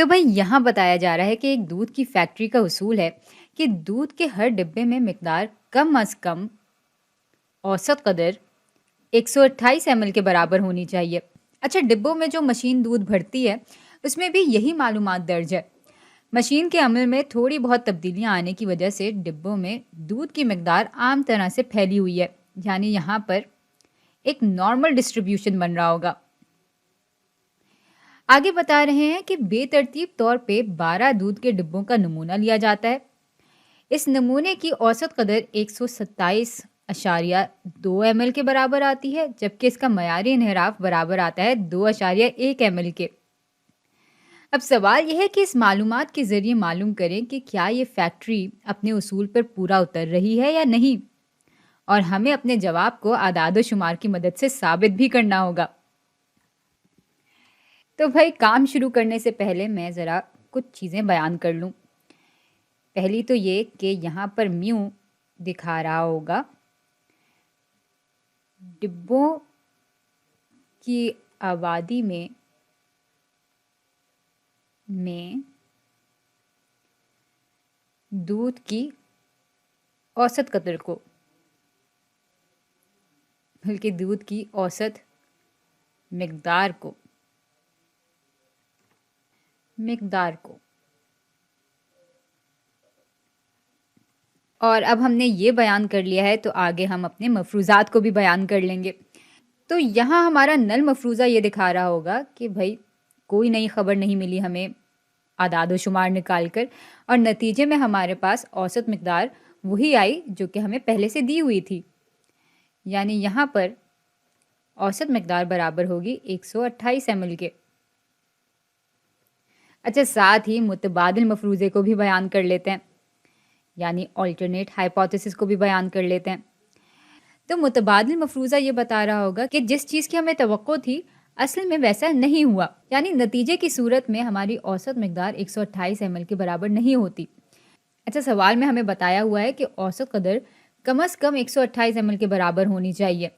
تو بھائی یہاں بتایا جا رہا ہے کہ ایک دودھ کی فیکٹری کا اصول ہے کہ دودھ کے ہر ڈبے میں مقدار کم از کم اوسط قدر 128 ml کے برابر ہونی چاہیے۔ اچھا، ڈبوں میں جو مشین دودھ بھرتی ہے اس میں بھی یہی معلومات درج ہے۔ مشین کے عمل میں تھوڑی بہت تبدیلیاں آنے کی وجہ سے ڈبوں میں دودھ کی مقدار عام طرح سے پھیلی ہوئی ہے، یعنی یہاں پر ایک نارمل ڈسٹریبیوشن بن رہا ہوگا۔ آگے بتا رہے ہیں کہ بے ترتیب طور پہ 12 دودھ کے ڈبوں کا نمونہ لیا جاتا ہے۔ اس نمونے کی اوسط قدر 127.2 ml کے برابر آتی ہے، جبکہ اس کا معیاری انحراف برابر آتا ہے 2.1 ml کے۔ اب سوال یہ ہے کہ اس معلومات کے ذریعے معلوم کریں کہ کیا یہ فیکٹری اپنے اصول پر پورا اتر رہی ہے یا نہیں، اور ہمیں اپنے جواب کو اعداد و شمار کی مدد سے ثابت بھی کرنا ہوگا۔ تو بھائی کام شروع کرنے سے پہلے میں ذرا کچھ چیزیں بیان کر لوں۔ پہلی تو یہ کہ یہاں پر میو دکھا رہا ہوگا ڈبوں کی آبادی میں دودھ کی اوسط قدر کو، بلکہ دودھ کی اوسط مقدار کو اور اب ہم نے یہ بیان کر لیا ہے تو آگے ہم اپنے مفروضات کو بھی بیان کر لیں گے۔ تو یہاں ہمارا نل مفروضہ یہ دکھا رہا ہوگا کہ بھائی کوئی نئی خبر نہیں ملی ہمیں اعداد و شمار نکال کر، اور نتیجے میں ہمارے پاس اوسط مقدار وہی آئی جو کہ ہمیں پہلے سے دی ہوئی تھی، یعنی یہاں پر اوسط مقدار برابر ہوگی 128 ml کے۔ اچھا، ساتھ ہی متبادل مفروضے کو بھی بیان کر لیتے ہیں، یعنی آلٹرنیٹ ہائپوتھیسس کو بھی بیان کر لیتے ہیں۔ تو متبادل مفروضہ یہ بتا رہا ہوگا کہ جس چیز کی ہمیں توقع تھی اصل میں ویسا نہیں ہوا، یعنی نتیجے کی صورت میں ہماری اوسط مقدار 128 ml کے برابر نہیں ہوتی۔ اچھا، سوال میں ہمیں بتایا ہوا ہے کہ اوسط قدر کم از کم 128 ml کے برابر ہونی چاہیے،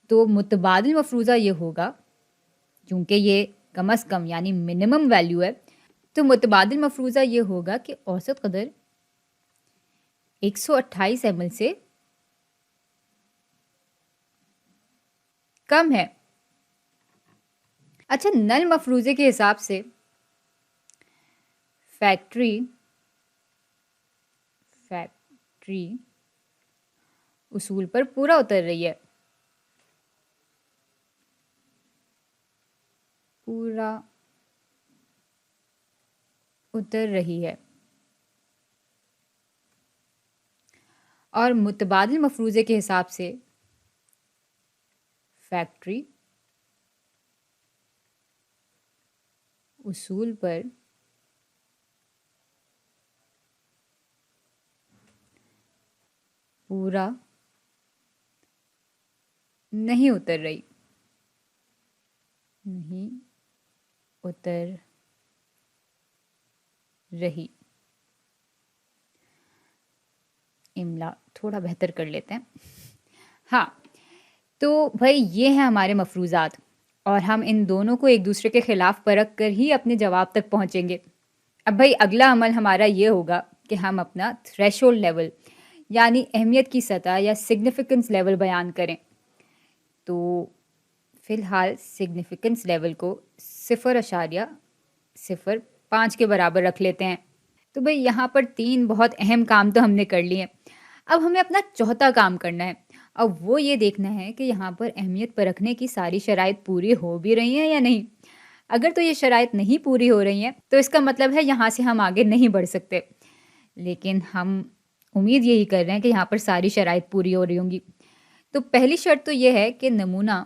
تو متبادل مفروضہ یہ ہوگا، چونکہ یہ کم از کم یعنی منیمم ویلیو ہے، تو متبادل مفروضہ یہ ہوگا کہ اوسط قدر 128 ml سے کم ہے۔ اچھا، نل مفروضے کے حساب سے فیکٹری اصول پر پورا اتر رہی ہے، اور متبادل مفروضے کے حساب سے فیکٹری اصول پر پورا نہیں اتر رہی۔ املا تھوڑا بہتر کر لیتے ہیں۔ ہاں، تو بھائی یہ ہیں ہمارے مفروضات، اور ہم ان دونوں کو ایک دوسرے کے خلاف پرکھ کر ہی اپنے جواب تک پہنچیں گے۔ اب بھائی اگلا عمل ہمارا یہ ہوگا کہ ہم اپنا تھریشولڈ لیول یعنی اہمیت کی سطح یا سگنیفیکنس لیول بیان کریں۔ تو فی الحال سگنیفیکنس لیول کو 0.05 کے برابر رکھ لیتے ہیں۔ تو بھئی یہاں پر 3 بہت اہم کام تو ہم نے کر لیے، اب ہمیں اپنا چوتھا کام کرنا ہے۔ اب وہ یہ دیکھنا ہے کہ یہاں پر اہمیت پر رکھنے کی ساری شرائط پوری ہو بھی رہی ہیں یا نہیں۔ اگر تو یہ شرائط نہیں پوری ہو رہی ہیں تو اس کا مطلب ہے یہاں سے ہم آگے نہیں بڑھ سکتے، لیکن ہم امید یہی کر رہے ہیں کہ یہاں پر ساری شرائط پوری ہو رہی ہوں گی۔ تو پہلی شرط تو یہ ہے کہ نمونہ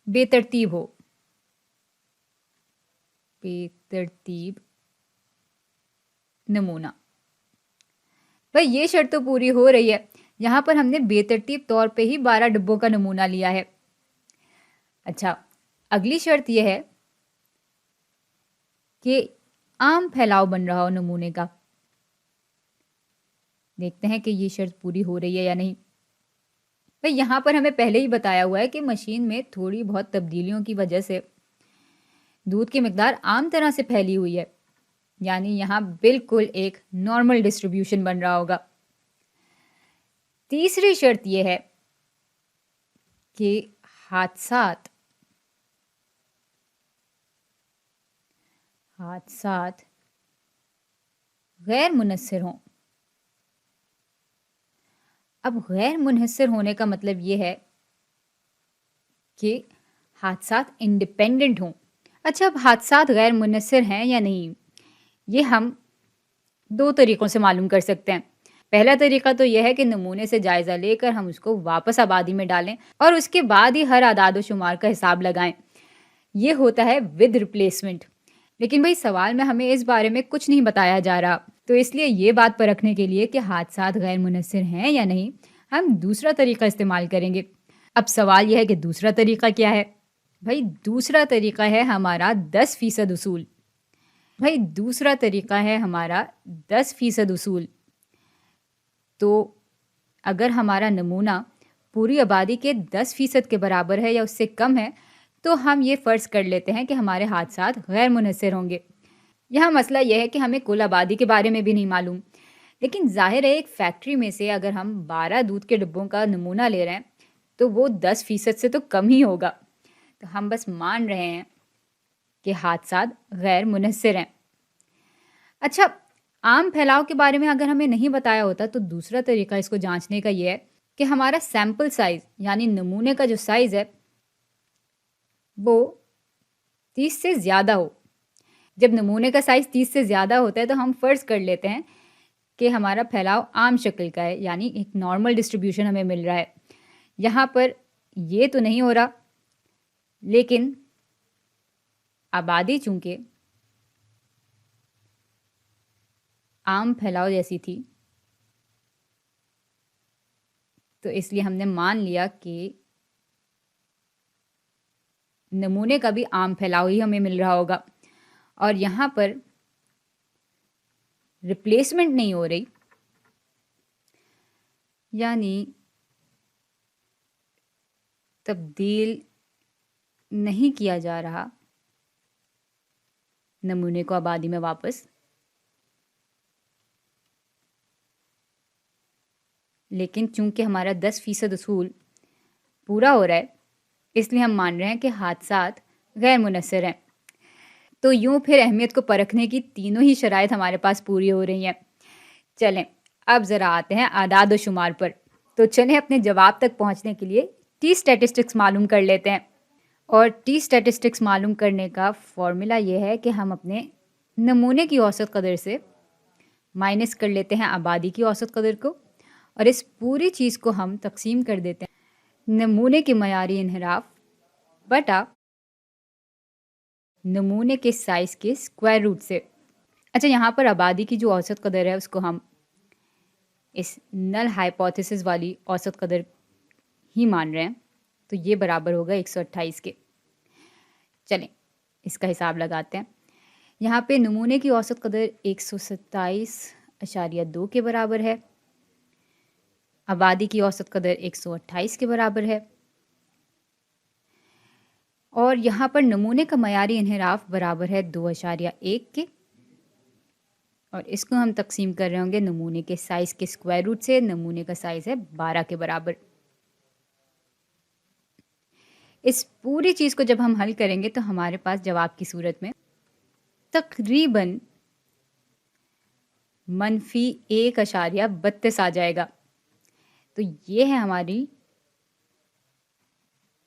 بے ترتیب ہو، نمونہ۔ بھائی یہ شرط تو پوری ہو رہی ہے، یہاں پر ہم نے بے ترتیب طور پہ ہی 12 ڈبوں کا نمونہ لیا ہے۔ اچھا، اگلی شرط یہ ہے کہ عام پھیلاؤ بن رہا ہو نمونے کا۔ دیکھتے ہیں کہ یہ شرط پوری ہو رہی ہے یا نہیں۔ بھئی یہاں پر ہمیں پہلے ہی بتایا ہوا ہے کہ مشین میں تھوڑی بہت تبدیلیوں کی وجہ سے دودھ کی مقدار عام طرح سے پھیلی ہوئی ہے، یعنی یہاں بالکل ایک نارمل ڈسٹریبیوشن بن رہا ہوگا۔ تیسری شرط یہ ہے کہ حادثات غیر منحصر ہوں۔ اب غیر منحصر ہونے کا مطلب یہ ہے کہ حادثات انڈیپینڈنٹ ہوں۔ اچھا، اب حادثات غیر منحصر ہیں یا نہیں، یہ ہم دو طریقوں سے معلوم کر سکتے ہیں۔ پہلا طریقہ تو یہ ہے کہ نمونے سے جائزہ لے کر ہم اس کو واپس آبادی میں ڈالیں اور اس کے بعد ہی ہر اعداد و شمار کا حساب لگائیں۔ یہ ہوتا ہے ود ریپلیسمنٹ۔ لیکن بھئی سوال میں ہمیں اس بارے میں کچھ نہیں بتایا جا رہا، تو اس لیے یہ بات پرکھنے کے لیے کہ حادثات غیر منحصر ہیں یا نہیں، ہم دوسرا طریقہ استعمال کریں گے۔ اب سوال یہ ہے کہ دوسرا طریقہ کیا ہے؟ بھائی دوسرا طریقہ ہے ہمارا 10% اصول۔ دوسرا طریقہ ہے ہمارا 10% اصول۔ تو اگر ہمارا نمونہ پوری آبادی کے 10% کے برابر ہے یا اس سے کم ہے تو ہم یہ فرض کر لیتے ہیں کہ ہمارے حادثات غیر منحصر ہوں گے۔ یہاں مسئلہ یہ ہے کہ ہمیں کل آبادی کے بارے میں بھی نہیں معلوم، لیکن ظاہر ہے ایک فیکٹری میں سے اگر ہم 12 دودھ کے ڈبوں کا نمونہ لے رہے ہیں تو وہ 10% سے تو کم ہی ہوگا، تو ہم بس مان رہے ہیں کہ حادثات غیر منحصر ہیں۔ اچھا، عام پھیلاؤ کے بارے میں اگر ہمیں نہیں بتایا ہوتا تو دوسرا طریقہ اس کو جانچنے کا یہ ہے کہ ہمارا سیمپل سائز یعنی نمونے کا جو سائز ہے وہ 30 سے زیادہ ہو۔ جب نمونے کا سائز 30 سے زیادہ ہوتا ہے تو ہم فرض کر لیتے ہیں کہ ہمارا پھیلاؤ عام شکل کا ہے، یعنی ایک نارمل ڈسٹریبیوشن ہمیں مل رہا ہے۔ یہاں پر یہ تو نہیں ہو رہا، لیکن آبادی چونکہ عام پھیلاؤ جیسی تھی تو اس لیے ہم نے مان لیا کہ نمونے کا بھی عام پھیلاؤ ہی ہمیں مل رہا ہوگا، اور یہاں پر ریپلیسمنٹ نہیں ہو رہی، یعنی تبدیل نہیں کیا جا رہا نمونے کو آبادی میں واپس، لیکن چونکہ ہمارا 10% اصول پورا ہو رہا ہے اس لیے ہم مان رہے ہیں کہ حادثات غیر منحصر ہیں۔ تو یوں پھر اہمیت کو پرکھنے کی تینوں ہی شرائط ہمارے پاس پوری ہو رہی ہیں۔ چلیں اب ذرا آتے ہیں اعداد و شمار پر۔ تو چلیں اپنے جواب تک پہنچنے کے لیے ٹی اسٹیٹسٹکس معلوم کر لیتے ہیں، اور ٹی اسٹیٹسٹکس معلوم کرنے کا فارمولا یہ ہے کہ ہم اپنے نمونے کی اوسط قدر سے مائنس کر لیتے ہیں آبادی کی اوسط قدر کو، اور اس پوری چیز کو ہم تقسیم کر دیتے ہیں نمونے کے معیاری انحراف بٹا نمونے کے سائز کے اسکوائر روٹ سے۔ اچھا، یہاں پر آبادی کی جو اوسط قدر ہے اس کو ہم اس نل ہائپوتھیسس والی اوسط قدر ہی مان رہے ہیں، تو یہ برابر ہوگا 128 کے۔ چلیں اس کا حساب لگاتے ہیں۔ یہاں پہ نمونے کی اوسط قدر 127.2 کے برابر ہے، آبادی کی اوسط قدر 128 کے برابر ہے، اور یہاں پر نمونے کا معیاری انحراف برابر ہے 2.1 کے، اور اس کو ہم تقسیم کر رہے ہوں گے نمونے کے سائز کے اسکوائر روٹ سے۔ نمونے کا سائز ہے 12 کے برابر۔ اس پوری چیز کو جب ہم حل کریں گے تو ہمارے پاس جواب کی صورت میں تقریباً -1.32 آ جائے گا۔ تو یہ ہے ہماری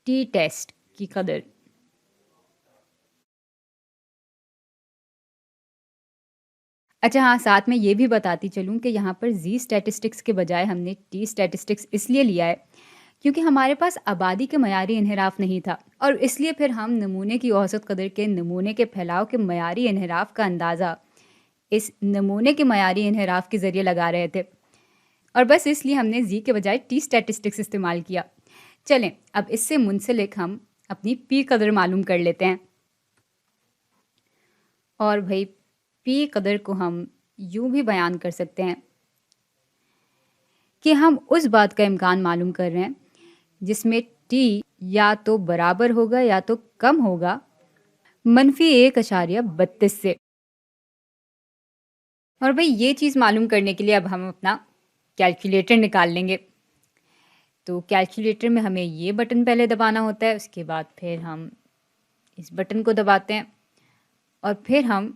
ٹی ٹیسٹ کی قدر۔ اچھا ہاں، ساتھ میں یہ بھی بتاتی چلوں کہ یہاں پر زی اسٹیٹسٹکس کے بجائے ہم نے ٹی اسٹیٹسٹکس اس لیے لیا ہے کیونکہ ہمارے پاس آبادی کے معیاری انحراف نہیں تھا، اور اس لیے پھر ہم نمونے کی اوسط قدر کے نمونے کے پھیلاؤ کے معیاری انحراف کا اندازہ اس نمونے کے معیاری انحراف کے ذریعے لگا رہے تھے، اور بس اس لیے ہم نے زی کے بجائے ٹی اسٹیٹسٹکس استعمال کیا۔ چلیں اب اس سے منسلک ہم اپنی پی قدر معلوم کر لیتے ہیں، اور بھائی پی قدر کو ہم یوں بھی بیان کر سکتے ہیں کہ ہم اس بات کا امکان معلوم کر رہے ہیں جس میں ٹی یا تو برابر ہوگا یا تو کم ہوگا -1.32 سے۔ اور بھئی یہ چیز معلوم کرنے کے لیے اب ہم اپنا کیلکولیٹر نکال لیں گے۔ تو کیلکولیٹر میں ہمیں یہ بٹن پہلے دبانا ہوتا ہے، اس کے بعد پھر ہم اس بٹن کو دباتے ہیں اور پھر ہم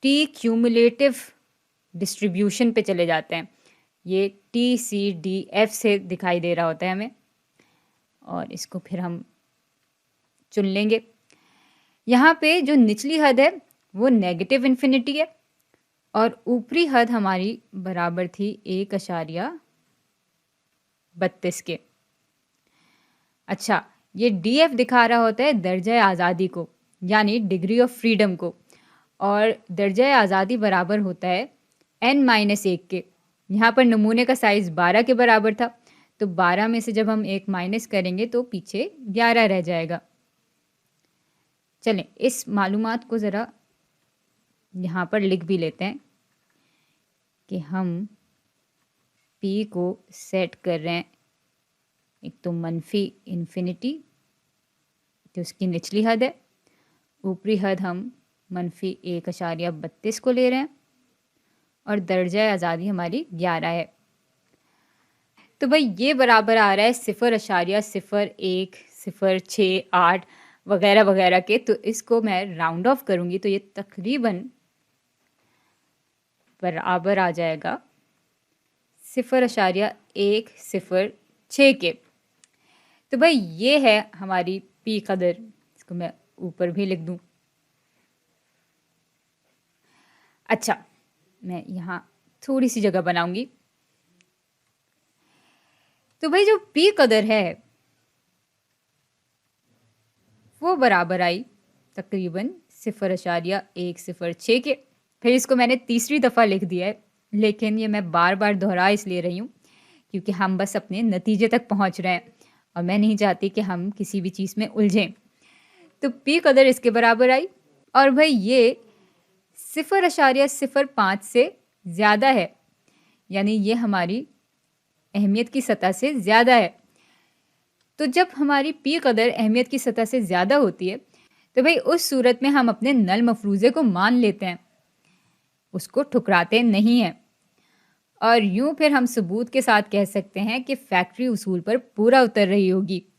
ٹی کیومولیٹو ڈسٹریبیوشن پہ چلے جاتے ہیں۔ یہ TCDF سے دکھائی دے رہا ہوتا ہے ہمیں، اور اس کو پھر ہم چن لیں گے۔ یہاں پہ جو نچلی حد ہے وہ نیگیٹو انفینٹی ہے اور اوپری حد ہماری برابر تھی 1.32 کے۔ اچھا، یہ DF دکھا رہا ہوتا ہے درجہ آزادی کو، یعنی ڈگری آف فریڈم کو، اور درجہ آزادی برابر ہوتا ہے n-1 کے۔ یہاں پر نمونے کا سائز 12 کے برابر تھا، تو 12 میں سے جب ہم 1 مائنس کریں گے تو پیچھے 11 رہ جائے گا۔ چلیں اس معلومات کو ذرا یہاں پر لکھ بھی لیتے ہیں کہ ہم P کو سیٹ کر رہے ہیں ایک تو -انفینٹی تو اس کی نچلی حد ہے، اوپری حد ہم -1.32 کو لے رہے ہیں اور درجہ آزادی ہماری 11 ہے۔ تو بھائی یہ برابر آ رہا ہے 0.0106 وغیرہ وغیرہ کے، تو اس کو میں راؤنڈ آف کروں گی تو یہ تقریباً برابر آ جائے گا 0.106 کے۔ تو بھائی یہ ہے ہماری پی قدر، اس کو میں اوپر بھی لکھ دوں۔ اچھا، میں یہاں تھوڑی سی جگہ بناؤں گی۔ تو بھائی جو پی قدر ہے وہ برابر آئی تقریباً 0.106 کے۔ پھر اس کو میں نے تیسری دفعہ لکھ دیا ہے، لیکن یہ میں بار بار دہرا اس لیے رہی ہوں کیونکہ ہم بس اپنے نتیجے تک پہنچ رہے ہیں اور میں نہیں چاہتی کہ ہم کسی بھی چیز میں الجھیں۔ تو پی قدر اس کے برابر آئی، اور بھائی یہ 0.05 سے زیادہ ہے، یعنی یہ ہماری اہمیت کی سطح سے زیادہ ہے۔ تو جب ہماری پی قدر اہمیت کی سطح سے زیادہ ہوتی ہے تو بھائی اس صورت میں ہم اپنے نل مفروضے کو مان لیتے ہیں، اس کو ٹھکراتے نہیں ہیں، اور یوں پھر ہم ثبوت کے ساتھ کہہ سکتے ہیں کہ فیکٹری اصول پر پورا اتر رہی ہوگی۔